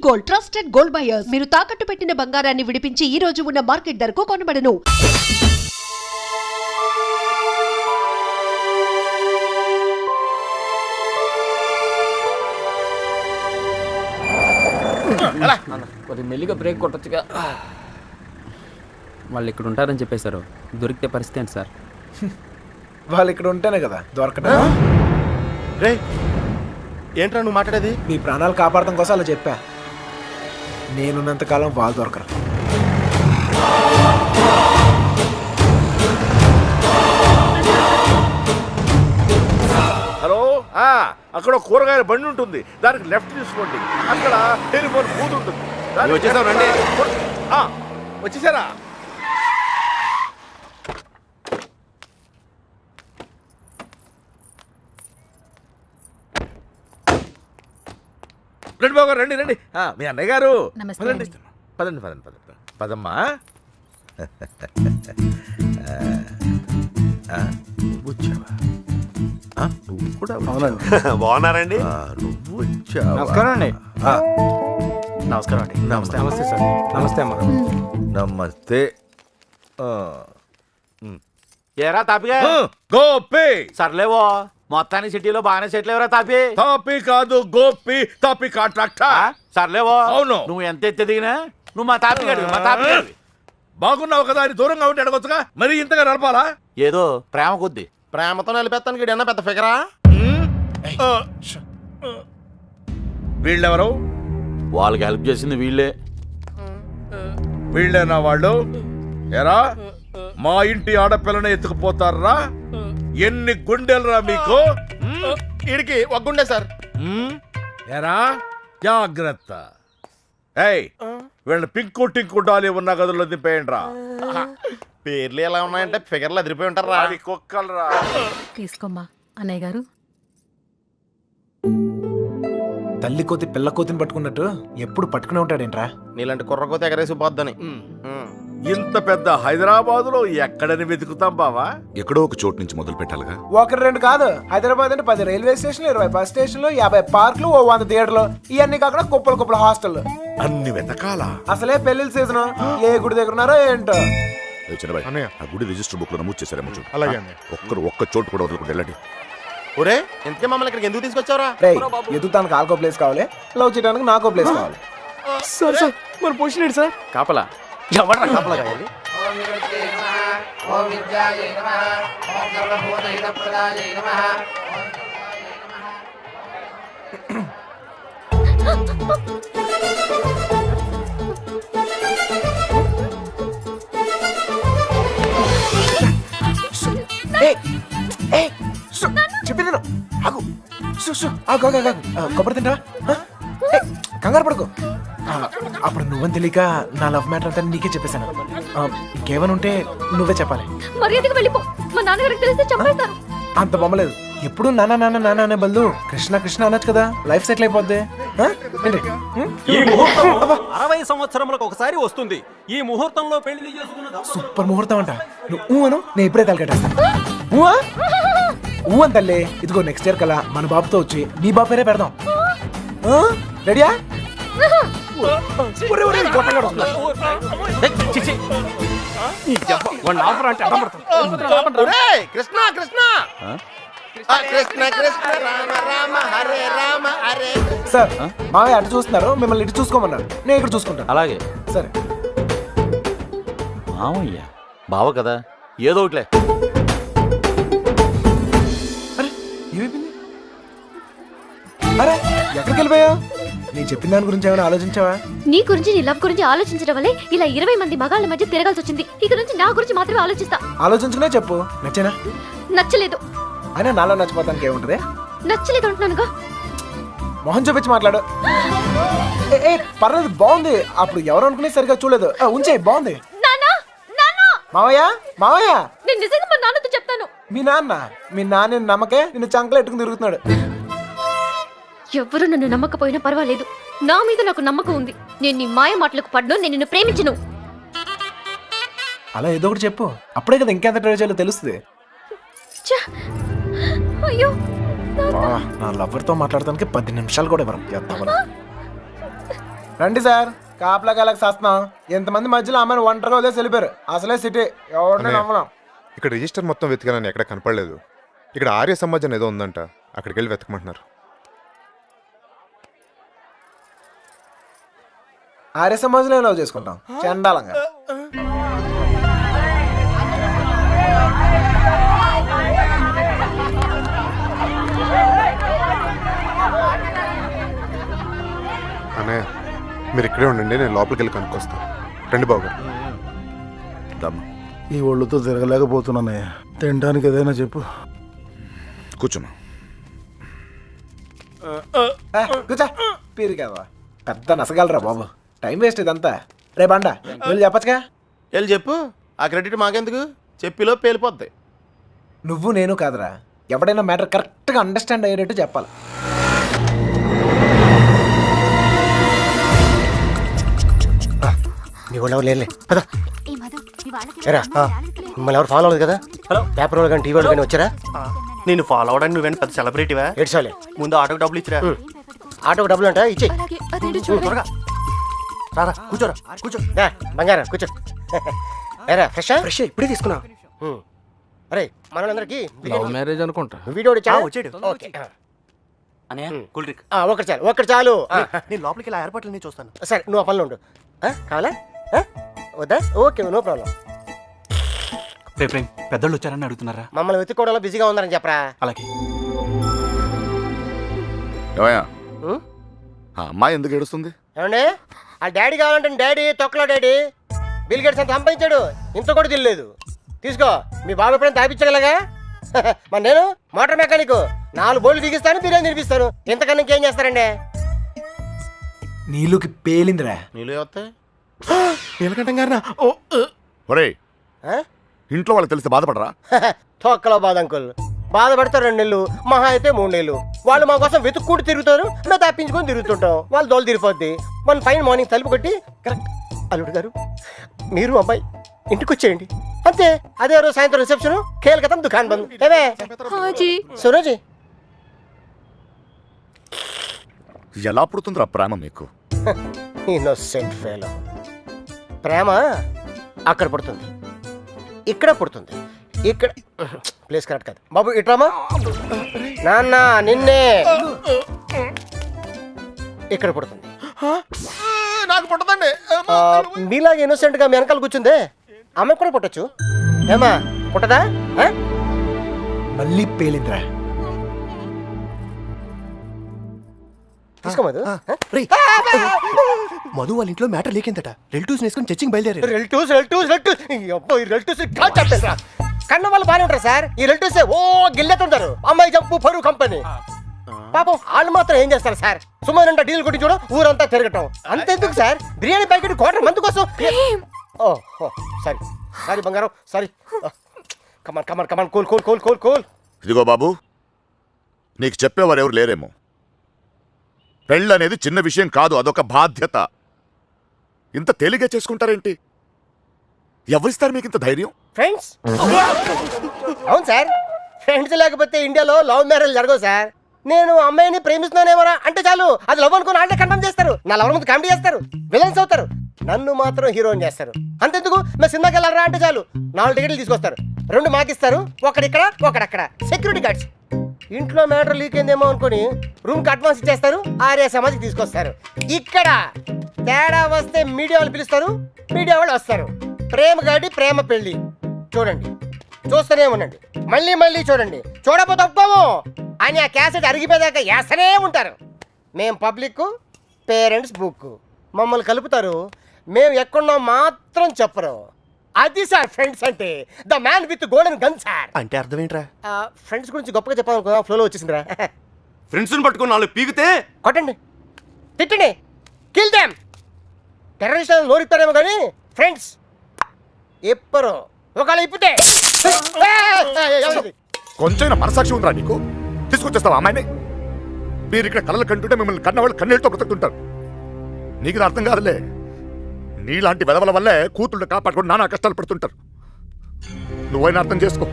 Gold, trusted gold buyers. మీరు తాకట్టు పెట్టిన బంగారాన్ని విడిపించి ఈ రోజు ఉన్న మార్కెట్ ధరకు కొనబడను. కొద్ది మెల్లిగా బ్రేక్ కొట్టొచ్చుగా. వాళ్ళు ఇక్కడ ఉంటారని చెప్పేశారు. దొరికితే పరిస్థితి ఏంటి సార్? వాళ్ళు ఇక్కడ ఉంటేనే కదా దొరకటం. రే ఏంట్రా నువ్వు మాట్లాడేది? మీ ప్రాణాలు కాపాడటం కోసం అలా చెప్పా. నేనున్నంతకాలం వాళ్ళు దొరకరు. హలో, అక్కడ కూరగాయల బండి ఉంటుంది, దానికి లెఫ్ట్ తీసుకోండి. అక్కడ టెలిఫోన్ బూత్ ఉంటుంది. వచ్చేసాం రండి. వచ్చేసారా? రండి బాబు గారు, రండి రండి. మీ అన్నయ్య గారు పదండి పదండి పదండి పదండి పదమ్మా. నువ్వు కూడా బాగున్నారండి? నువ్వు వచ్చావా? నమస్కారం అండి. నమస్కారం అండి. నమస్తే. నమస్తే సార్. నమస్తే అమ్మ. నమస్తే. ఏరా తాపిగా? గోపి. సర్లేవో మొత్తానికి సిటీలో బాగానే సెటిల్ ఎవరా తాపి? తాపి కాదు గోపి, తాపి కాంట్రాక్టర్. సర్లేవో. అవును. నువ్వు ఎంత ఎత్తి దిగినా నువ్వు మా తాపి గడివి, మా తాపి గడివి. బాగున్నావు కదా అని దూరంగా ఉంటే అడగొచ్చుగా, మరి ఇంతగా నడపాలా? ఏదో ప్రేమ కొద్ది. ప్రేమతో నిలిపేస్తానికి ఏమన్నా పెద్ద ఫిగరా? వీళ్ళెవరు? వాళ్ళకి హెల్ప్ చేసింది వీళ్ళే. వీళ్ళేనా వాళ్ళు? ఎరా, మా ఇంటి ఆడపిల్లని ఎత్తుకుపోతారా? ఎన్ని గుండెలరా మీకు? వీడికి ఒక గుండె సార్. ఎరా, జాగ్రత్త. ఏయ్, వీళ్ళ పింకు టింకు డాలి ఉన్న గదుల్లో దింపేయండి రా. పేర్లు ఎలా ఉన్నాయంటే ఫిగర్లు అదిరిపోయి ఉంటారా? అది కుక్కలరా. తీసుకోమ్మా అన్నయ్య గారు. తల్లి కోతి పిల్ల కోతిని పట్టుకున్నట్టు ఎప్పుడు పట్టుకునే ఉంటాడేంట్రా? నీలాంటి కుర్రకోత ఎగరేసి పోద్దని. ఇంత పెద్ద హైదరాబాద్ లో ఎక్కడని వెతుకుతాం బావా? ఎక్కడో ఒక చోటు నుంచి మొదలు పెట్టాలిగా. ఒకటి రెండు కాదు, హైదరాబాద్ అంటే 10 రైల్వే స్టేషన్లు, 20 బస్ స్టేషన్లు, 50 పార్కులు, 100 థియేటర్లు, ఇవన్నీ కాకుండా కుప్పలు కుప్పల హాస్టల్. అన్ని వెతకాలా? అసలే పెళ్లిళ్ళ సీజన్. ఏ గుడి దగ్గర ఉన్నారో ఏంటో. చిన్నబాయ్, ఆ గుడి రిజిస్టర్ బుక్ లో నమోదు చేశారేమో చూడు. అలాగే ఒక్క చోటు కూడా వదలకుండా వెళ్ళండి. ఒరే ఇంతకే మమ్మల్ని ఇక్కడికి ఎందుకు తీసుకొచ్చావరా? రేయ్, ఎదుగుతానికి ఆల్కో ప్లేస్ కావాలి, లవ్ చేయడానికి నాకో ప్లేస్ కావాలి. సార్ సార్ మన పొజిషన్ ఏంటి సార్? కాపలా ఎవడరా కాపలా కావాలి? చెప్పింది ఆగు. ఆగు ఆగు ఆగు. కొబ్బరి తింటా? కంగారు పడుకో. అప్పుడు నువ్వని తెలియక నా లవ్ మ్యాటర్ అంతా నీకే చెప్పేశాను. ఇంకేమైనా ఉంటే నువ్వే చెప్పాలి. మర్యాదగా వెళ్ళిపో. మా నాన్నగారికి తెలిస్తే చంపేస్తారు. అంత బొమ్మలేదు. ఎప్పుడు నాన్న నాన్న నాన్న అనే బదులు కృష్ణ కృష్ణ అనొచ్చు కదా, లైఫ్ సెటిల్ అయిపోద్ది. ఈ ముహూర్తం 60 సంవత్సరములకు ఒకసారి వస్తుంది. ఈ ముహూర్తంలో పెళ్లి చేసుకున్న సూపర్ ముహూర్తం అంట. నువ్వు అను, నేను ఇప్పుడే తలకట్టేస్తాను. ఊ అని తల్లి. ఇదిగో నెక్స్ట్ ఇయర్ కల్లా మన బాబుతో వచ్చి నీ బాబు పేరే పెడదాం. రెడీయా? కృష్ణ కృష్ణ కృష్ణ కృష్ణ రామ రామ హరే రామ హరే. సార్, మావయ్య అటు చూస్తున్నారు, మిమ్మల్ని ఇటు చూసుకోమన్నారు. నేను ఇక్కడ చూసుకుంటాను. అలాగే సరే. మామయ్య బావ కదా, ఏదో ఒకట్లే. అరే ఏమైపోయింది? అరే ఎక్కడికి వెళ్ళిపోయావు? నేను చెప్పిన దాని గురించి ఏమైనా ఆలోచించావా? నీ గురించి నీ లవ్ గురించి ఆలోచించడం వల్లే ఇలా 20 మంది మగాళ్ళ మధ్య తిరగాల్సి వచ్చింది. ఇక నుంచి నా గురించి మాత్రమే ఆలోచిస్తా. ఆలోచించుకునే చెప్పు. నచ్చేనా? నచ్చలేదు. అయినా నాలో నచ్చిపోతానికి ఏముంటది? నచ్చలేదు అంటున్నానుగా. మొహం చూపించి మాట్లాడు. ఏ పర్లేదు, బాగుంది. అప్పుడు ఎవరు అనుకునే సరిగా చూడలేదు. ఉంచే, బాగుంది. మావయ్య మావయ్య, నేను నిజంగా మా నాన్నతో చెప్తాను. మీ నాన్న నమ్మకే నిన్ను చంకలు ఎట్టుకుని తిరుగుతున్నాడు. ఎవరు నన్ను నమ్మకపోయినా పర్వాలేదు, నా మీద నాకు నమ్మకం ఉంది. నేను నీ మాయ మాటలకు పడ్ను. నేను నిన్ను ప్రేమించను. అలా ఏదో ఒకటి చెప్పు, అప్పుడే కదా ఇంకెంత ట్రై చేయాలో తెలుస్తుంది. అయ్యో, నా లవర్తో మాట్లాడటానికి 10 నిమిషాలు కూడా ఇవ్వరు. రండి సార్, కాపలా కాలకు చేస్తున్నాం. ఎంతమంది మధ్యలో అమ్మాయిని ఒంటరిగా వదిలేసి వెళ్ళిపోయారు. అసలే సిటీ, ఎవరిని నమ్మలేం. ఇక్కడ రిజిస్టర్ మొత్తం వెతికానని ఎక్కడ కనపడలేదు. ఇక్కడ ఆర్య సమాజం ఏదో ఉందంట, అక్కడికి వెళ్ళి వెతకమంటున్నారు. ఆర్య సమాజంలో లవ్ చేసుకుంటాం చండాలంగా. అన్నయ్య మీరు ఇక్కడే ఉండండి, నేను లోపలికి వెళ్ళి కనుక్కొస్తాను. రండి బాబు గారు. దమ్ము ఈ ఒళ్ళుతో తిరగలేకపోతున్నానయ్యా. తినడానికి ఏదైనా చెప్పు. కూర్చోమా. కూర్చో, పీరికావా పెద్ద నసగలరా బాబు. టైం వేస్ట్ ఇదంతా. రే బండ వెళ్ళి చెప్పచ్చుగా. వెళ్ళి చెప్పు, ఆ క్రెడిట్ మాకెందుకు, చెప్పిలో పేలిపోద్ది. నువ్వు నేను కాదురా, ఎవడైనా మ్యాటర్ కరెక్ట్గా అండర్స్టాండ్ అయ్యేటట్టు చెప్పాలి. నీ వాళ్ళు ఎవరు లేలే పద. ఎరా మిమ్మల్ని ఎవరు ఫాలో అవ్వదు కదా? హలో, పేపర్ వాళ్ళు కానీ టీవీ వాళ్ళు కానీ వచ్చారా? నేను ఫాలో అవడానికి నువ్వేంటి పెద్ద సెలబ్రిటీవా? ఏడ్చాలి. ముందు ఆటోకి డబ్బులు ఇచ్చిరా. ఆటోకి డబ్బులు అంట ఇచ్చే. త్వరగా రారా, కూర్చోరా, కూర్చో. బంగారం కూర్చో. ఎరా ఫ్రెష్ ఫ్రెష్ ఇప్పుడే తీసుకున్నా. అరే మనోళ్ళందరికీ లవ్ మ్యారేజ్ అనుకుంటా. వీడియో వచ్చాడు. ఓకే. Cool drink. ఒకటి చాలు, ఒకటి చాలు. నేను లోపలికి ఇలా ఏర్పాట్లు నేను చూస్తాను. సరే నువ్వు ఆ పనిలో ఉండు. కావాలా వద్దా? Okay, no problem. ప్రేమ్ పెద్దోళ్ళు వచ్చారని అడుగుతున్నారా? మమ్మల్ని వెతుక్కోవడంలో బిజీగా ఉన్నారని చెప్పరా. అలాగే. ఏమయ్యా, ఉం? ఆ అమ్మాయి ఎందుకు ఏడుస్తుంది? ఏమండి, ఆ డాడీ కావాలంటే డాడీ తొక్కలో డాడీ బిల్ గేట్స్ అంత సంపాదించాడు, ఇంత కూడా తెలియలేదు. తీసుకో, మీ బాబు ఎప్పుడైనా తాపించగలగా? మరి నేను మోటార్ మెకానిక్, 4 బోర్లు బిగిస్తాను, బిర్యానీ తినిపిస్తాను. ఇంతకన్నా ఇంకేం చేస్తారండి? నీళ్ళకి పేలిందిరా. నీళ్ళు వస్తాయి. నీలకంఠం గారినా? ఒరేయ్, ఇంట్లో వాళ్ళకి తెలిసి బాధపడరా? తొక్కలో బాధ అంకుల్. బాధపడతారు 2 నెలలు, మహా అయితే 3 నెలలు. వాళ్ళు మా కోసం వెతుక్కుంటూ తిరుగుతారు, మేము తప్పించుకొని తిరుగుతుంటాం. వాళ్ళు దోలు తిరిగిపోద్ది. వన్ ఫైన్ మార్నింగ్ తలుపు కొట్టి, కరెక్ట్ అల్లుడు గారు మీరు అబ్బాయి ఇంటికి వచ్చేయండి అంతే. అదే రోజు సాయంత్రం రిసెప్షన్, కేల్కతం దుకాన్ బంద్. ఏమే సురోజీ, ఎలా పుడుతుందిరా ప్రేమ మీకు? Innocent fellow. ప్రేమ అక్కడ పుడుతుంది, ఇక్కడ పుడుతుంది. ఇక్కడ ప్లేస్ కరెక్ట్ కాదు బాబు. ఇట్రామా నాన్న, నిన్నే ఇక్కడ పుడుతుంది. నాకు పుట్టదండి. మీలాగా ఇన్నోసెంట్ గా మీ వెనకాల కూర్చుందే అమ్మాయి కూడా పుట్టచ్చు. ఏమా పుట్టదా? మళ్ళీ పేలిందిరా. తీసుకోమదు. మధు వాళ్ళ ఇంట్లో మ్యాటర్ లీకిందట. రిలేటివ్స్ వేసుకుని చర్చింగ్ బయలుదేరారు. రిలేటివ్స్ కన్న వాళ్ళు బాగానే ఉంటారు సార్. ఈ రిలేటివ్స్ ఓ గిల్లెతుంటారు. అమ్మాయి జంపు పరువు కంపెనీ. పాపం వాళ్ళు మాత్రం ఏం చేస్తారు సార్? సుమారు డీల్ కొట్టి చూడ ఊరంతా తిరగటం. అంతెందుకు sir, biryani packet quarter month కోసం. ఓ సారీ సారీ బంగారం, sorry. Come on come on come on, cool cool cool cool cool. ఇదిగో బాబు, నీకు చెప్పేవారు ఎవరు లేరేమో. పెళ్ళి అనేది చిన్న విషయం కాదు, అదొక బాధ్యత. ఇంత తేలిగ్గా చేసుకుంటారేంటి? ఎవరిస్తారు మీకు ఇంత ధైర్యం? ఫ్రెండ్స్. అవును సార్, ఫ్రెండ్స్ లేకపోతే ఇండియాలో లవ్ మ్యారేజ్ జరగవు సార్. నేను అమ్మాయిని ప్రేమిస్తున్నానేమోరా అంటే చాలు, అది లవ్ అనుకుని వాళ్ళే కన్ఫర్మ్ చేస్తారు. నా లవ్ ముందు కామెడీ చేస్తారు, విలన్స్ అవుతారు. నన్ను మాత్రం హీరోయిన్ చేస్తారు. అంతెందుకు, మేము సినిమాకి వెళ్ళారా అంటే చాలు 4 టికెట్లు తీసుకొస్తారు. 2 మాకిస్తారు, ఒకడిక్కడ ఒకడక్కడ. Security guards. ఇంట్లో మ్యాటర్ లీక్ అయిందేమో అనుకుని రూమ్కి అడ్వాన్స్ ఇచ్చేస్తారు. ఆర్య సమాజ్కి తీసుకొస్తారు. ఇక్కడ తేడా వస్తే మీడియా వాళ్ళు పిలుస్తారు, మీడియా వాళ్ళు వస్తారు. ప్రేమ గాడి ప్రేమ పెళ్లి చూడండి, చూస్తూనే ఉండండి, మళ్ళీ మళ్ళీ చూడండి. చూడకపోతే ఒప్పుకోము అని ఆ క్యాసెట్ అరిగిపోయాక వేస్తూనే ఉంటారు. మేం పబ్లిక్, పేరెంట్స్ బుక్. మమ్మల్ని కలుపుతారు, మేము ఎక్కడున్నాం మాత్రం చెప్పరు. అది సార్ ఫ్రెండ్స్ అంటే. The man with golden gun sir. అంటే అర్థం ఏంట్రా? ఫ్రెండ్స్ గురించి గొప్పగా చెప్పాలనుకో, ఫ్లోలో వచ్చేసిందిరా. ఫ్రెండ్స్ని పట్టుకుని 4 పీకితే కొట్టండి, తిట్టండి, కిల్ దెమ్. టెర్రరిస్ట్ నోరిస్తారేమో కానీ ఫ్రెండ్స్ ఎప్పరు. ఒకవేళ ఇప్పితే కొంచెం మనసాక్షి ఉందిరా నీకు? తీసుకొచ్చేస్తావా అమ్మాయిని? మీరు ఇక్కడ కళ్ళలు కంటుంటే మిమ్మల్ని కన్నవాళ్ళు కన్నీళ్ళతో బ్రతుకుతుంటారు. నీకు ఇది అర్థం కాదులే. నీలాంటి వెదవల వల్లే కూతుళ్ళు కాపాడుకొని నానా కష్టాలు పడుతుంటారు. నువ్వైనా అర్థం చేసుకో.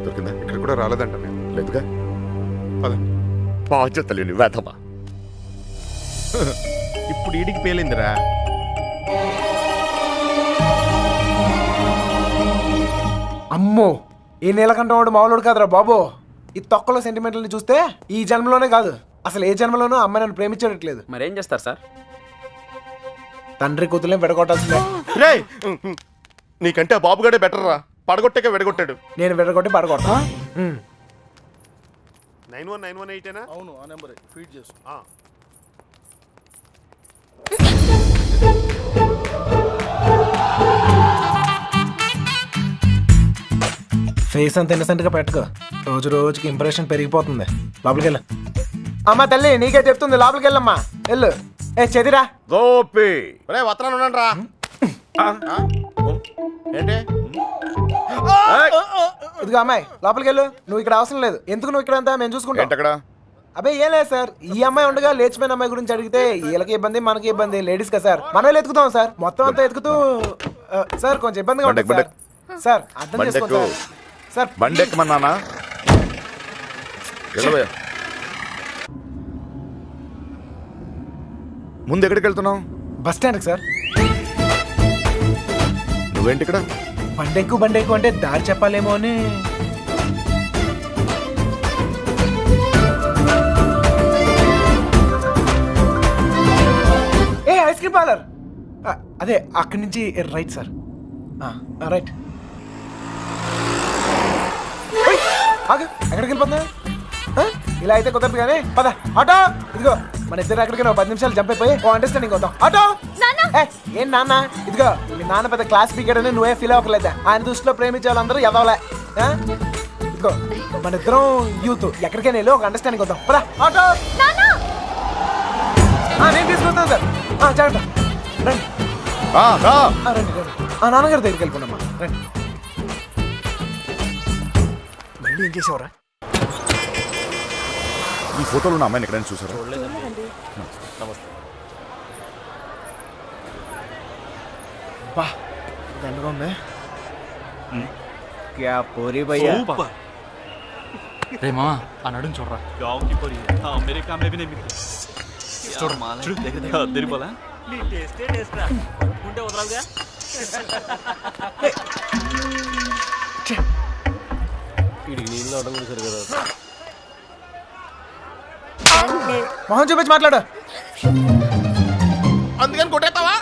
దొరికిందా? ఇక్కడ కూడా రాలేదంట. లేదుగా. పదండి. బాధ్యత లేని వేధమా. ఇప్పుడు ఈడికి పేలిందిరా. అమ్మో, ఈ నీలకంఠం వాడు మామూలుడు కాదురా బాబు. ఈ తొక్కలో సెంటిమెంట్లని చూస్తే ఈ జన్మలోనే కాదు అసలు ఏ జన్మలోనూ అమ్మాయి నన్ను ప్రేమించట్లేదు. మరేం చేస్తారు సార్? తండ్రి కూతుర్లే విడగొట్టాల్సిందే. రేయ్ నీకంటే ఆ బాబుగాడే బెటర్ రా. పడగొట్టాక విడగొట్టాడు. నేను విడగొట్టి పడగొట్టా. 9191 అవును ఆ నెంబరే ఫీడ్ చేసు. ఫేస్ అంత ఇన్నసెంట్ గా పెట్టుకో. రోజు రోజుకి ఇంప్రెషన్ పెరిగిపోతుంది. లోపలికి వెళ్ళు. అమ్మా తల్లి నీకే చెప్తుంది, లోపలికి వెళ్ళమ్మా. వెళ్ళు. ఏ చెదిరా గోపి రే వత్తనాను ఉండండి రా. ఏంటి ఇదిగో అమ్మాయి లోపలికి వెళ్ళు. నువ్వు ఇక్కడ అవసరం లేదు. ఎందుకు నువ్వు ఇక్కడ అంతా మేము చూసుకుంటాం. ఏంటక్కడ? అబ్బాయి ఏం లేదు సార్, ఈ అమ్మాయి ఉండగా లేచిపోయిన అమ్మాయి గురించి అడిగితే వీళ్ళకి ఇబ్బంది మనకి ఇబ్బంది. లేడీస్ కదా సార్, మనం ఎత్తుకుతాం సార్. మొత్తం అంతా ఎత్తుకుతూ సార్ కొంచెం ఇబ్బందిగా ఉంటుంది సార్. సార్ అర్థం చేసుకోండి సార్. సార్ బండెక్కమన్నానా? ముందు ఎక్కడికి వెళ్తున్నావు? బస్ స్టాండ్కి సార్. నువ్వేంటి ఇక్కడ? బండెక్కు అంటే దారి చెప్పాలేమో అని. ఏ ఐస్ క్రీమ్ పార్లర్ అదే అక్కడి నుంచి రైట్ సార్. రైట్. ఆగు, ఎక్కడికి వెళ్ళిపోతున్నా? ఇలా అయితే కుదరదు కానీ పద. ఆటో ఇదిగో, మన ఇద్దరు ఎక్కడికి 10 నిమిషాలు జంప్ అయిపోయి ఓ అండర్స్టాండింగ్ అవుతాం. ఆటో ఏం నాన్న? ఇదిగో మీ నాన్న పెద్ద క్లాస్ స్పీకర్ అని నువ్వే ఫీల్ అవ్వలేదా? ఆయన దృష్టిలో ప్రేమించే వాళ్ళందరూ ఎదవలే. ఇదిగో మన ఇద్దరం యూత్, ఎక్కడికైనా వెళ్ళి ఒక అండర్స్టాండింగ్ అవుతాం. పద ఆటో. నేను తీసుకొస్తాను సార్. జాగ్రత్త. రండి రండి రండి. నాన్నగారి దగ్గరికి వెళ్ళిపోండమ్మా. రండి. మళ్ళీ ఏం చేసేవరా? ఈ ఫోటోలో ఉన్న అమ్మాయిని ఎక్కడైనా చూసారా? బా దండగా ఉంది. క్యా పోరీ భయ్యా. రే మామా ఆ నడుం చూడరా. మొహం చూపించి మాట్లాడు. అందుకని కొట్టేస్తావా?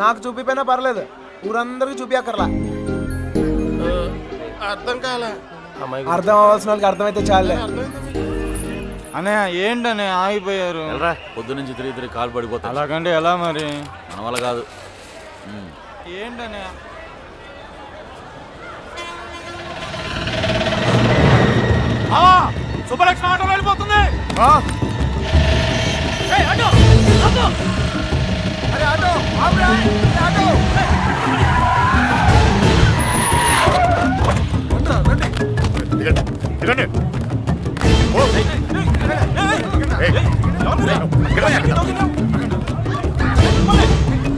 నాకు చూపిపోయినా పర్లేదు, ఊరందరికి చూపించక్కర్లా. అర్థం కాలే. అర్థం అవ్వాల్సిన వాళ్ళకి అర్థమైతే చాలే. అనే ఏంటనే ఆగిపోయారు? పొద్దు నుంచి తిరిగి కాలు పడిపోతా. అలాగంటే ఎలా మరి? మన వల్ల కాదు. ఏంటనే సుబ్బలక్ష్మి ఆటో వెళ్ళిపోతుంది.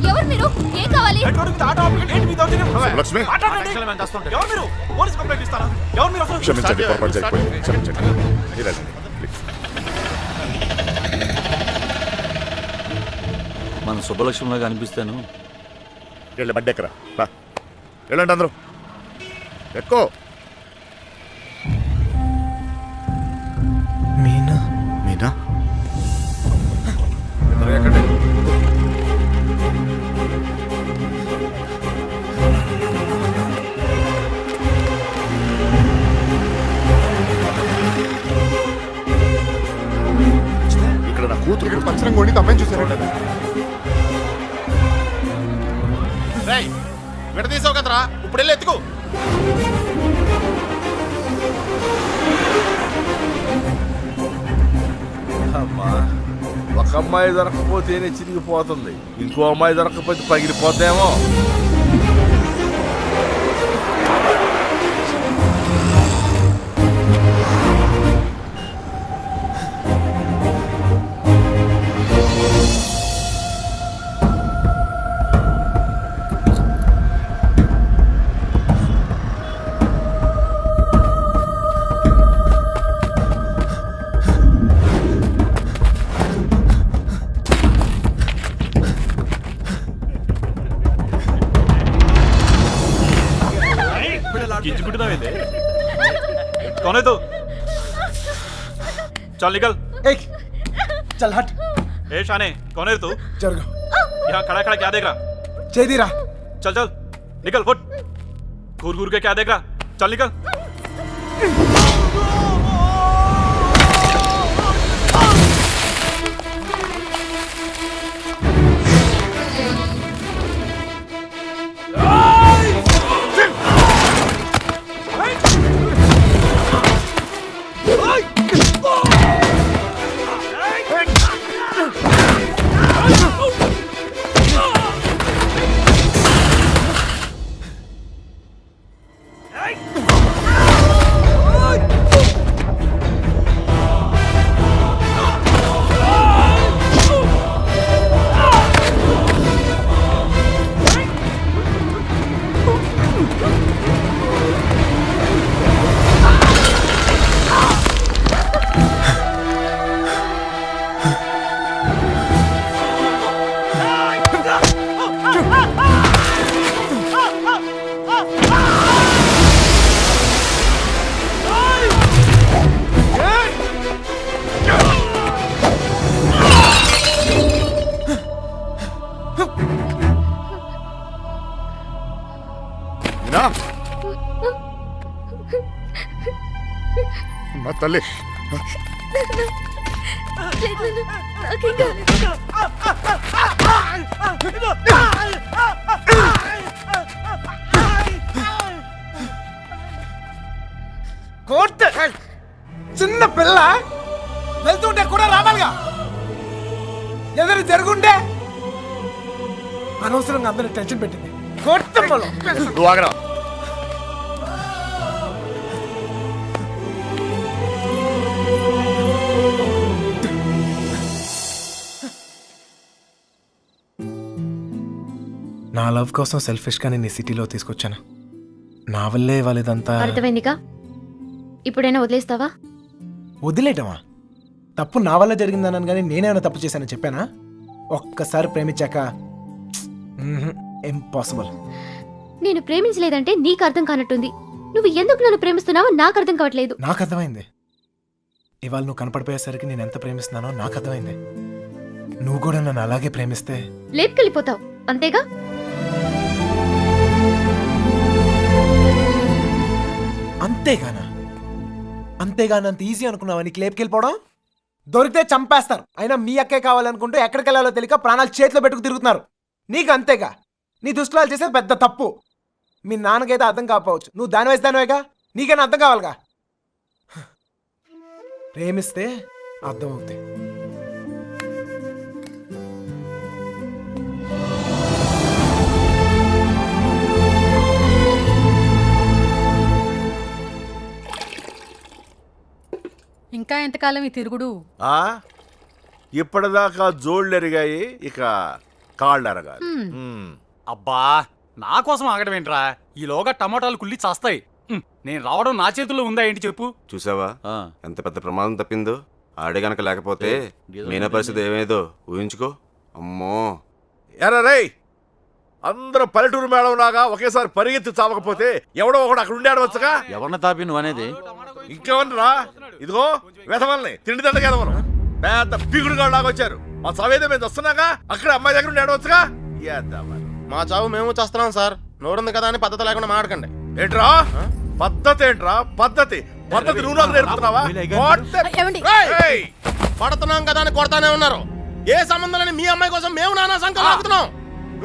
ఎవరు మీరు? ఏం కావాలి? లక్ష్మి క్షమించండి, పొరపాటు జరిగిపోయింది. క్షమించండి. ఇలా రండి, ప్లీజ్. మన సుబ్బలక్ష్మిలాగా అనిపిస్తాను. వెళ్ళి బండెక్కరా. వెళ్ళండి అందరూ, ఎక్కువ. మీనా మీనా ఇక్కడ నా కూతురు ఇక్కడ పంచరం కొండి అమ్మాయిని చూసారంట. విడదీసావు కదరా, ఇప్పుడు వెళ్ళి ఎత్తుకో. అమ్మా, ఒక అమ్మాయి దొరకపోతేనే చిరిగిపోతుంది, ఇంకో అమ్మాయి దొరకపోతే పగిలిపోతేమో. कौन है तू? चल निकल। ए चल हट ए शाने, कौन है तू? जरगो यहाँ खड़ा खड़ा क्या देख रहा? చేదిరా चल चल निकल, फुट। घूर घूर के क्या देख रहा? चल निकल। మీనా మా తల్లి కోర్టు చిన్న పిల్ల వెళ్తుంటే కూడా రావాలిగా ఏదైనా జరుగుంటే అనవసరంగా అందరిని టెన్షన్ పెట్టింది కోర్టు నువ్వు ఆగరా. నా లవ్ కోసం సెల్ఫిష్ గా నేను ఈ సిటీలో తీసుకొచ్చాను. నా వల్లే వాళ్ళదంతా అర్థమైందిగా. ఇప్పుడైనా వదిలేస్తావా? వదిలేయటమా? తప్పు నా వల్ల జరిగిందన్నాను కానీ నేనేమైనా తప్పు చేశానని చెప్పానా? ఒక్కసారి ప్రేమించాక ఇంపాసిబుల్. నేను ప్రేమించలేదంటే నీకు అర్థం కానట్టుంది. నువ్వు ఎందుకు నన్ను ప్రేమిస్తున్నావో నాకు అర్థం కావట్లేదు. నాకు అర్థమైంది. ఇవాళ నువ్వు కనపడిపోయేసరికి నేను ఎంత ప్రేమిస్తున్నానో నాకు అర్థమైంది. నువ్వు కూడా నన్ను అలాగే ప్రేమిస్తే లేపుకెళ్ళిపోతావు అంతేగా. అంతేగాని అంత ఈజీ అనుకున్నావా నీకు లేపుకెళ్ళిపోవడం? దొరికితే చంపేస్తారు. అయినా మీ అక్కే కావాలనుకుంటూ ఎక్కడికి వెళ్ళాలో తెలియక ప్రాణాలు చేతిలో పెట్టుకు తిరుగుతున్నారు. నీకు అంతేగా. నీ దుస్తులు చేసేది పెద్ద తప్పు. మీ నాన్నకైతే అర్థం కాకపోవచ్చు, నువ్వు దాని వయసు దానివేగా, నీకైనా అర్థం కావాలిగా. ప్రేమిస్తే అర్థం అవుతాయి. ఇంకా ఎంతకాలం ఈ తిరుగుడు? ఇప్పటిదాకా జోళ్ళు ఎరిగాయి, ఇక కాళ్ళు ఎరగాలి. అబ్బా, నా కోసం ఆగడం ఏంట్రా? ఈలోగా టమాటాలు కుళ్ళి చేస్తాయి. నేను రావడం నా చేతుల్లో ఉందా ఏంటి చెప్పు? చూసావా ఎంత పెద్ద ప్రమాదం తప్పిందో? ఆడే గనక లేకపోతే మీనా పరిస్థితి ఏమేదో ఊహించుకో. అమ్మో ఎరా రేయ్, అందరూ పల్లెటూరు మేడం లాగా ఒకేసారి పరిగెత్తి చావకపోతే ఎవడో ఒకడు అక్కడ ఉండి ఆడవచ్చుగా. ఎవరిని తాపి నువ్వు అనేది? ఇంకేమన్నా? ఇదిగో వెధవల్ని తిండి దండగా ఎదవరు పెద్ద పీకుడుగా లాగా వచ్చారు. మా చావేదో మేము వస్తున్నాగా, అక్కడ అమ్మాయి దగ్గర ఉండి ఆడవచ్చుగా. మా చావు మేము చేస్తున్నాం సార్. నోరుంది కదా అని పద్ధతి లేకుండా మాడకండి. ఏంట్రా పద్ధతి? ఏంట్రా పద్ధతి? పద్ధతి నువ్వు నాకు నేర్పుతున్నావా? పడుతున్నాం కదా అని కొడతానే ఉన్నారు. ఏ సంబంధం లేని మీ అమ్మాయి కోసం మేము నానా సంఖ్యలో ఆగుతున్నాం.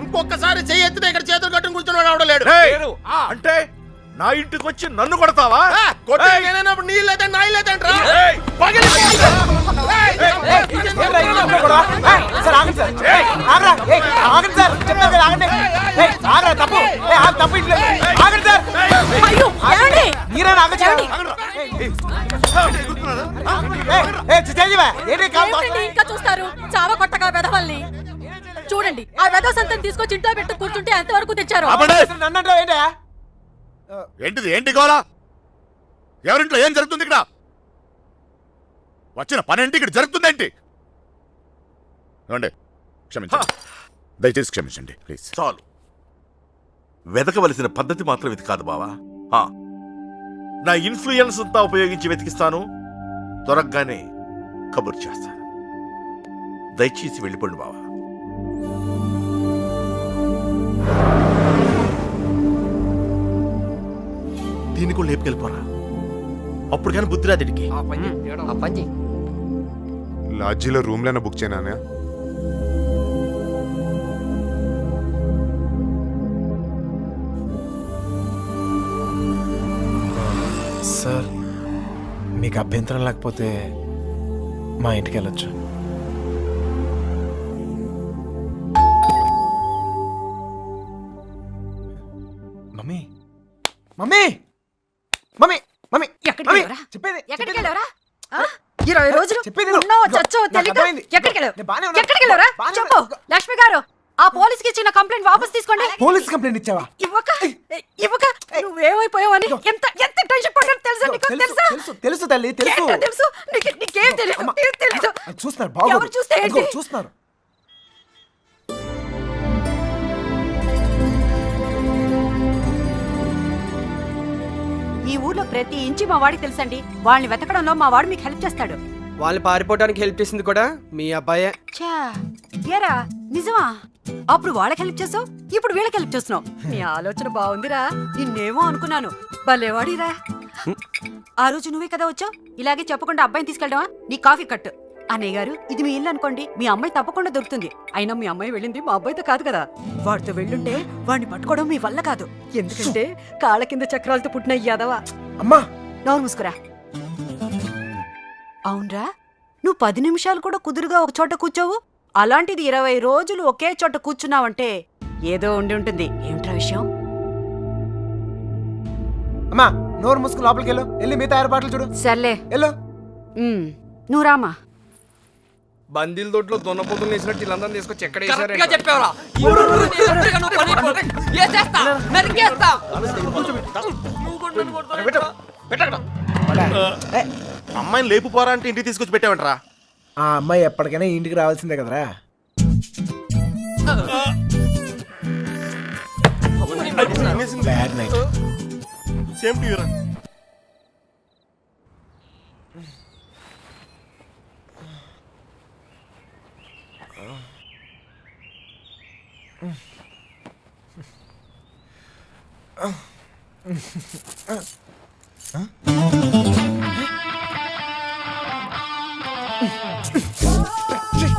ఇంకొకసారి చెయ్యి ఎత్తితే ఇక్కడ చేతులు కట్టుకుని కూర్చున్నాడు ఆవిడ లేడు. అంటే నా ఇంటికి వచ్చి నన్ను కొడతావా? నీళ్ళైతే నా ఇల్లు అయితే ఇంకా చూస్తారు చావ కొట్టగా వెధవల్ని. చూడండి, ఆ వెధవ సంతం తీసుకొచ్చి ఇంట్లో పెట్టు కూర్చుంటే ఎంతవరకు తెచ్చారు? ఏంటిది? ఏంటి గోలా? ఎవరింట్లో ఏం జరుగుతుంది? ఇక్కడ వచ్చిన పనేంటి? ఇక్కడ జరుగుతుందేంటి? క్షమించండి, దయచేసి క్షమించండి ప్లీజ్. చాలు, వెతకవలసిన పద్ధతి మాత్రం ఇది కాదు బావా. నా ఇన్ఫ్లుయెన్స్ అంతా ఉపయోగించి వెతికిస్తాను, దొరకగానే కబురు చేస్తాను. దయచేసి వెళ్ళిపోండి బావా. దీన్ని కూడా లేపుకెళ్ళిపోరా, అప్పుడు కానీ బుద్ధి రాదు దీనికి. లాడ్జీలో రూమ్లైనా బుక్ చేయనా? సార్, మీకు అభ్యంతరం లేకపోతే మా ఇంటికి వెళ్ళొచ్చు. మమ్మీ మమ్మీ మమ్మీ మమ్మీ ఎక్కడికి మమ్మీ, వెళ్ళావురా? చెప్పేది ఎక్కడికి వెళ్ళావరా? 20 రోజులు చెప్పేది విను. ఉన్నావో చచ్చావో నాకు తెలియక అర్థమైంది. ఎక్కడికి వెళ్ళావు? నేను బాగానే ఉన్నాను. ఎక్కడికి వెళ్ళావురా? బాగానే చెప్పు ఉన్నాను. లక్ష్మి గారు, ఆ పోలీస్కి ఇచ్చిన కంప్లైంట్ వాపస్ తీసుకోండి. పోలీస్ కంప్లైంట్ ఇచ్చావా? ఇవ్వక నువ్వేమైపోయావని ఎంత ఎంత టెన్షన్ పడ్డాను తెలుసా నీకు? తెలుసా? తెలుసు తెలుసు తల్లి, తెలుసు. ఏంటో తెలుసు నీకేం తెలియదు. అమ్మ, ఏం తెలియదు. అది చూస్తున్నారు, బాగోదు. ఎవరు చూస్తే ఏంటి? అదిగో, చూస్తున్నారు. ఈ ఊర్లో ప్రతి ఇంచి మా వాడికి తెలుసండి. వాళ్ళని వెతకడంలో మా వాడు మీకు హెల్ప్ చేస్తాడు. వాళ్ళు పారిపోవడానికి హెల్ప్ చేసింది కూడా మీ అబ్బాయే. ఛా, ఏరా నిజమా? అప్పుడు వాళ్ళకి హెల్ప్ చేసావు, ఇప్పుడు వీళ్ళకి హెల్ప్ చేస్తున్నావు. నీ ఆలోచన బాగుందిరా. నిన్నేమో అనుకున్నాను, భలేవాడిరా. ఆ రోజు నువ్వే కదా వచ్చావు. ఇలాగే చెప్పకుండా అబ్బాయిని తీసుకెళ్ళడమా? నీ కాఫీ కట్టు. అన్నయ్య గారు, ఇది మీ ఇల్లు అనుకోండి, మీ అమ్మాయి తప్పకుండా దొరుకుతుంది. అయినా మీ అమ్మాయి వెళ్ళింది మా అబ్బాయితో కాదు కదా. వాడితో వెళ్ళుంటే వాడిని పట్టుకోవడం మీ వల్ల కాదు. ఎందుకంటే కాళ్ళ కింద చక్రాలతో పుట్టిన యాదవా. అమ్మా, నోరు మూసుకురా. అవునరా, నువ్వు 10 నిమిషాలు కూడా కుదురుగా ఒక చోట కూర్చోవు. అలాంటిది 20 రోజులు ఒకే చోట కూర్చున్నావంటే ఏదో ఉండి ఉంటుంది. ఏమిట్రా విషయం? అమ్మా, నోరు మూసుకుని లోపలికి వెళ్ళు. వెళ్ళి మిగతా ఏర్పాట్లు చూడు. సర్లే వెళ్ళు. నువ్వు రామా. బందీల దొడ్లో దున్నపోతులు వేసినట్టు వీళ్ళందరం తీసుకొచ్చి ఎక్కడ అమ్మాయిని లేపుపోరా అంటే ఇంటికి తీసుకొచ్చి పెట్టావంటరా. ఆ అమ్మాయి ఎప్పటికైనా ఇంటికి రావాల్సిందే కదరా. Bad night. Same to you రా.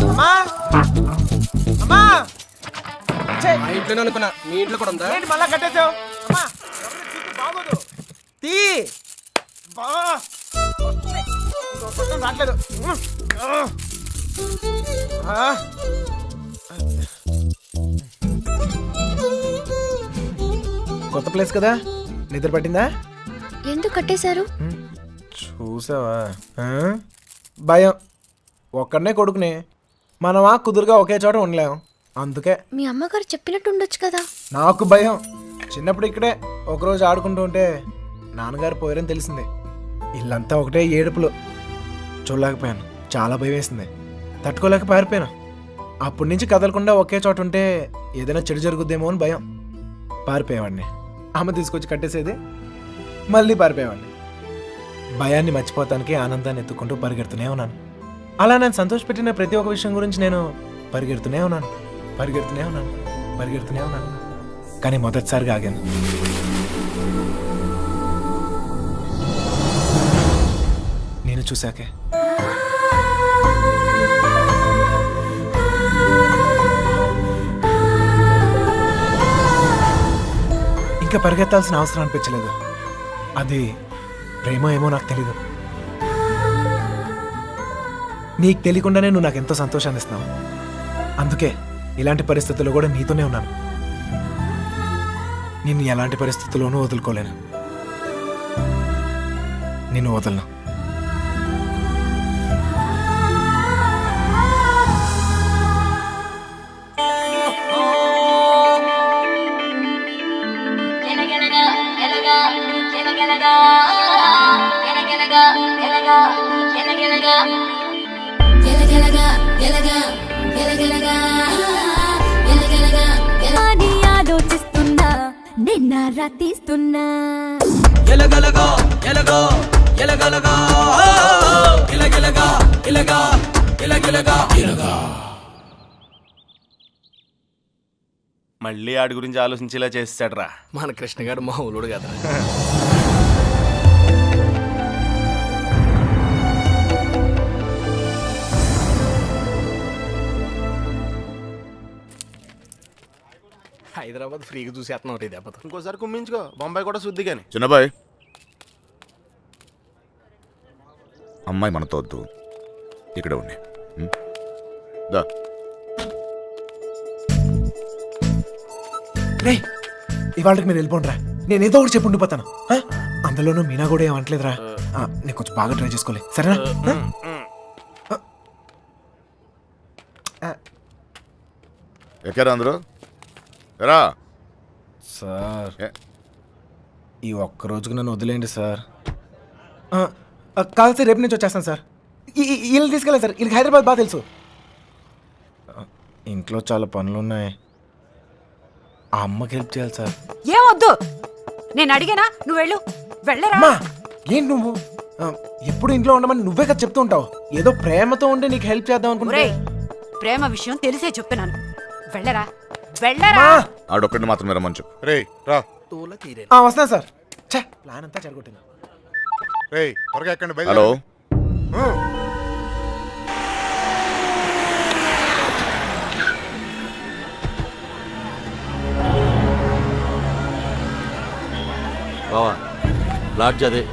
అమ్మా, అమ్మా, మా ఇంట్లోనే అనుకున్నా, మీ ఇంట్లో కూడా ఉందా? ఏంటి మళ్ళా కట్టేసావు? అమ్మా, బాగోదు. తీ బా, రావట్లేదు. కొత్త ప్లేస్ కదా, నిద్ర పట్టిందా? ఎందుకు కట్టేశారు? చూసావా? భయం. ఒక్కడనే కొడుకుని మనమా కుదురుగా ఒకే చోట ఉండలేం, అందుకే. మీ అమ్మగారు చెప్పినట్టు ఉండొచ్చు కదా. నాకు భయం. చిన్నప్పుడు ఇక్కడే ఒకరోజు ఆడుకుంటూ ఉంటే నాన్నగారు పోయారని తెలిసింది. ఇల్లంతా ఒకటే ఏడుపులు. చూడలేకపోయాను, చాలా భయం వేసింది. తట్టుకోలేక పారిపోయాను. అప్పటి నుంచి కదలకుండా ఒకే చోట ఉంటే ఏదైనా చెడు జరుగుద్దేమో అని భయం. పారిపోయేవాడిని. అమ్మ తీసుకొచ్చి కట్టేసేది, మళ్ళీ పారిపోయేవాడిని. భయాన్ని మర్చిపోతానికి ఆనందాన్ని ఎత్తుకుంటూ పరిగెడుతూనే ఉన్నాను. అలా నేను సంతోషపెట్టిన ప్రతి ఒక్క విషయం గురించి నేను పరిగెడుతూనే ఉన్నాను. కానీ మొదటిసారిగా ఆగాను. నేను చూశాకే. ఇంకా పరిగెత్తాల్సిన అవసరం అనిపించలేదు. అది ప్రేమ ఏమో నాకు తెలీదు. నీకు తెలియకుండానే నువ్వు నాకు ఎంతో సంతోషాన్ని ఇస్తున్నావు. అందుకే ఇలాంటి పరిస్థితుల్లో కూడా నీతోనే ఉన్నాను. నిన్ను ఎలాంటి పరిస్థితుల్లోనూ వదులుకోలేను. నిన్ను వదలను. ఆలోచిస్తున్నా, నిన్న రాతీస్తున్నా. మళ్ళీ ఆడి గురించి ఆలోచించేలా చేస్తాడ్రా మన కృష్ణ గారు మా ఊళ్ళోడు కదా. హైదరాబాద్ ఫ్రీగా చూసేస్తున్నావు రే దెబ్బతో. ఇంకోసారి కుమ్మించుకో, బొంబాయి కూడా శుద్ధి కానీ. చిన్నబాయ్, అమ్మాయి మనతో వద్దు, ఇక్కడ ఉండి. దా. రే ఇవాళకి మీరు వెళ్ళిపోండిరా, నేను ఏదో ఒకటి చెప్పి ఉండిపోతాను. అందులోనూ మీనా కూడా ఏమంటలేదురా. నేను కొంచెం బాగా ట్రై చేసుకోలే, సరేనా? ఎక్కారా అందరూ? రా సార్ ఈ ఒక్క రోజుకు నన్ను వదిలేయండి సార్. కాదు సార్, రేపు నుంచి వచ్చేస్తాను సార్. వీళ్ళు తీసుకెళ్ళాను సార్, వీళ్ళకి హైదరాబాద్ బాగా తెలుసు. ఇంట్లో చాలా పనులు ఉన్నాయి, ఆ అమ్మకి హెల్ప్ చేయాలి సార్. ఏమొద్దు, నేను అడిగానా, నువ్వు వెళ్ళు. వెళ్ళరా. అమ్మా ఏంటి నువ్వు ఎప్పుడు ఇంట్లో ఉండమని నువ్వే కదా చెప్తూ ఉంటావు. ఏదో ప్రేమతో ఉండి నీకు హెల్ప్ చేద్దాం అనుకుంటే. ఒరేయ్, ప్రేమ విషయం తెలిసే చెప్తున్నాను. వెళ్ళరా వెళ్ళరా. ఆడొక్కడిని మాత్రమే రమ్మని చెప్పు. రే రా. వస్తాను సార్. ప్లాన్ అంతా చెడగొట్టింది. రే త్వరగా ఎక్కండి. హలో. బావా లాడ్జ్ అదే.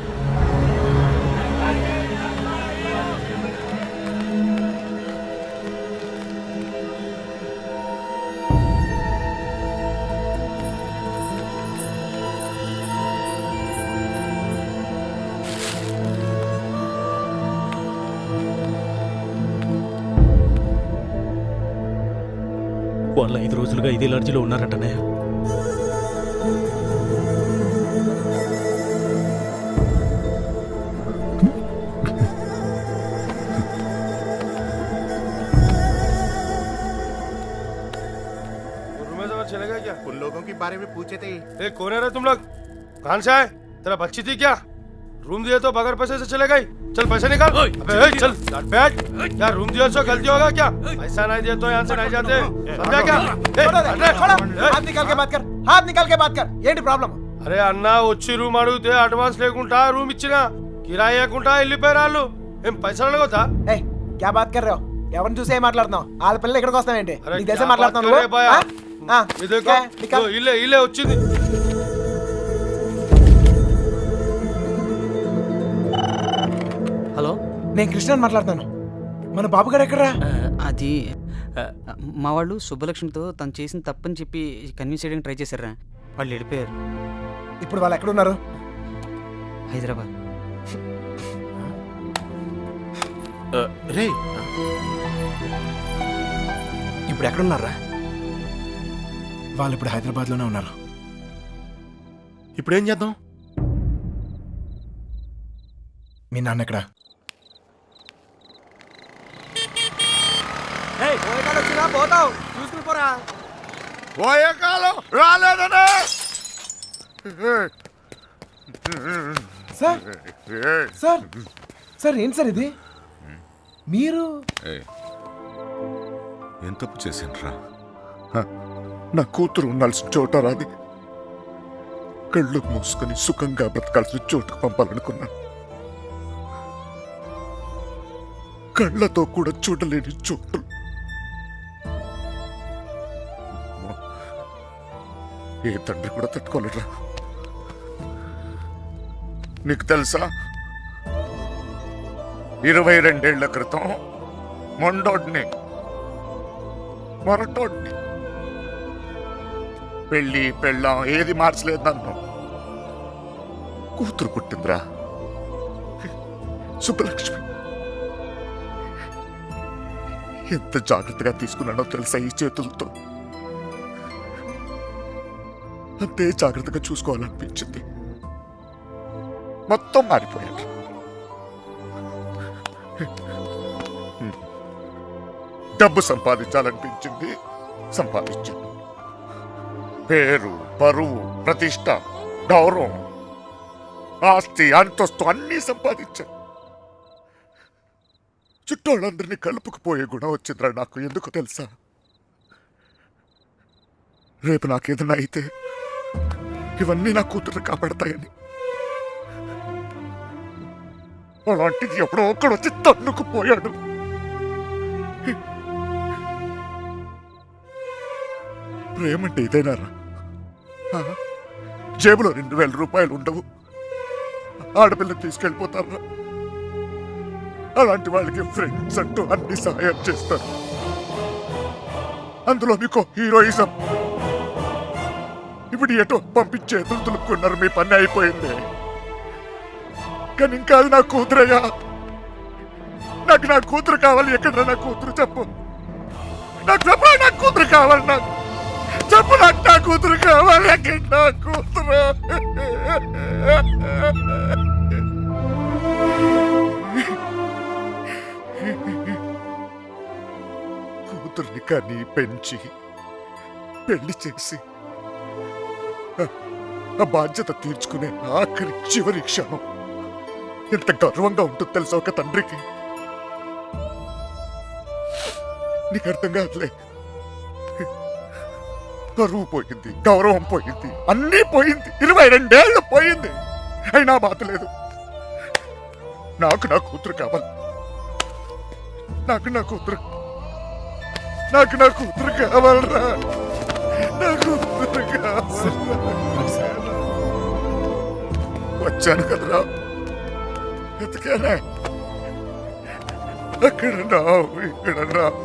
వాళ్ళు 5 రోజులుగా ఇదే లాడ్జిలో ఉన్నారంటనే. चलेगा क्या? उन लोगों के बारे में पूछे थे. कौन है रे तुम लोग? कहाँ से आए? तेरा बच्ची थी क्या? रूम दिए तो बगैर पैसे से चले गई. चल पैसे निकाल. अबे चल बैठ. क्या रूम दिया तो गलती होगा क्या? पैसा नहीं दिए तो यहाँ से नहीं जाते. समझा क्या? हाथ निकाल के बात कर, हाथ निकाल के बात कर. ఏంటి ప్రాబ్లం? అరే అన్న వచ్చి రూమ్ అడిగితే అడ్వాన్స్ లేకుండా రూమ్ ఇచ్చినా కిరాయి లేకుండా వెళ్ళిపోయారు వాళ్ళు. ఏం పైసలు అడగొద్దా? ఏ క్యా బాత్ కర్ రहे हो? ఎవరిని చూసే మాట్లాడుతున్నావు? వాళ్ళ పిల్లలు ఇక్కడికి వస్తావేంటి? నీకు తెలిసే మాట్లాడుతున్నావు నువ్వు? ఇల్లే ఇల్లే వచ్చింది. హలో, నేను కృష్ణని మాట్లాడుతాను. మన బాబు గారు ఎక్కడరా? అది మా వాళ్ళు సుబ్బలక్ష్మితో తను చేసిన తప్పని చెప్పి కన్విన్స్ చేయడానికి ట్రై చేశారా, వాళ్ళు వెళ్ళిపోయారు. ఇప్పుడు వాళ్ళు ఎక్కడున్నారు? హైదరాబాద్. రే ఇప్పుడు ఎక్కడున్నారా? వాళ్ళు ఇప్పుడు హైదరాబాద్లోనే ఉన్నారు. ఇప్పుడు ఏం చేద్దాం? మీ నాన్న ఎక్కడ? పోతావు చూసుకుని పోరా. పోయే కాలం రాలేదనే. సార్ సార్ సార్ ఏంటి సార్ ఇది? మీరు ఏం తప్పు చేసిండ్రా? నా కూతురు ఉండాల్సిన చోట రాది, కళ్ళు మూసుకొని సుఖంగా బ్రతకాల్సిన చోటుకు పంపాలనుకున్నాను. కళ్ళతో కూడా చూడలేని చోటు. ఏ తండ్రి కూడా తట్టుకోలేరా. నీకు తెలుసా, 22 ఏళ్ల క్రితం మొండోడ్ని మొరటోడ్ని పెళ్ళి పెళ్ళాం ఏది మార్చలేదు నన్ను. కూతురు పుట్టిందిరా, సుబ్బలక్ష్మి. ఎంత జాగ్రత్తగా తీసుకున్నానో తెలుసా ఈ చేతులతో? అంతే జాగ్రత్తగా చూసుకోవాలనిపించింది. మొత్తం మారిపోయాడు. డబ్బు సంపాదించాలనిపించింది, సంపాదించాను. పేరు, పరువు, ప్రతిష్ట, గౌరవం ఆస్తి అంతస్తు అన్నీ సంపాదించాను. చుట్టోళ్ళందరినీ కలుపుకుపోయే గుణం వచ్చిందిరా నాకు. ఎందుకు తెలుసా? రేపు నాకేదన్నా అయితే ఇవన్నీ నా కూతురు కాపాడతాయని. అలాంటిది ఎప్పుడో ఒక్కడు వచ్చి తన్నుకుపోయాడు. ప్రేమంటే ఇదేనారా? జేబులో 2000 రూపాయలు ఉండవు, ఆడపిల్లని తీసుకెళ్ళిపోతారా? అలాంటి వాళ్ళకి ఫ్రెండ్స్ అంటూ అన్ని సహాయం చేస్తారు. అందులో మీకు హీరోయిజం. ఇప్పుడు ఎటో పంపించే ఎదురు తులుపుకున్నారు, మీ పని అయిపోయింది. కానీ ఇంకా అది నా కూతురయ్యా. నాకు నా కూతురు కావాలి. ఎక్కడ నా కూతురు చెప్పు. నాకు చెప్పు, నా కూతురు కావాలి. నాకు చెప్పు, నాకు నా కూతురు కావాలి. ఎక్కడ నా కూతురు? కూతుర్ని కానీ పెంచి పెళ్లి చేసి ఆ బాధ్యత తీర్చుకునే ఆఖరి చివరి క్షణం ఎంత గర్వంగా ఉంటుంది తెలుసా ఒక తండ్రికి. నీకు అర్థం కాదులే. గర్వం పోయింది, గౌరవం పోయింది, అన్నీ పోయింది. 22 ఏళ్ళు పోయింది. అయినా బాధ లేదు. నాకు నా కూతురు కావాలి. నాకు నా కూతురు కావాలరా. నా కూతురు కావాలి. వచ్చాను కదరా, ఎత్తుకానే. అక్కడ రావు, ఇక్కడ రావు,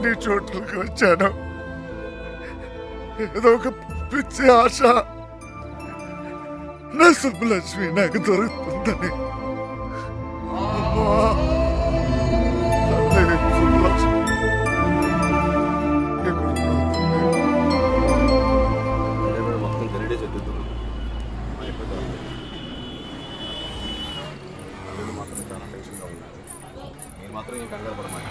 నీ చోట్లకి వచ్చాను. ఏదో ఒక పిచ్చి ఆశ, నా సుబ్బలక్ష్మి నాకు దొరుకుతుందని. మొత్తం తెలియడే చెప్తున్నాను. మాత్రం చాలా టెన్షన్గా ఉన్నారు. మీరు మాత్రం ఏం కంగారు పడమాట.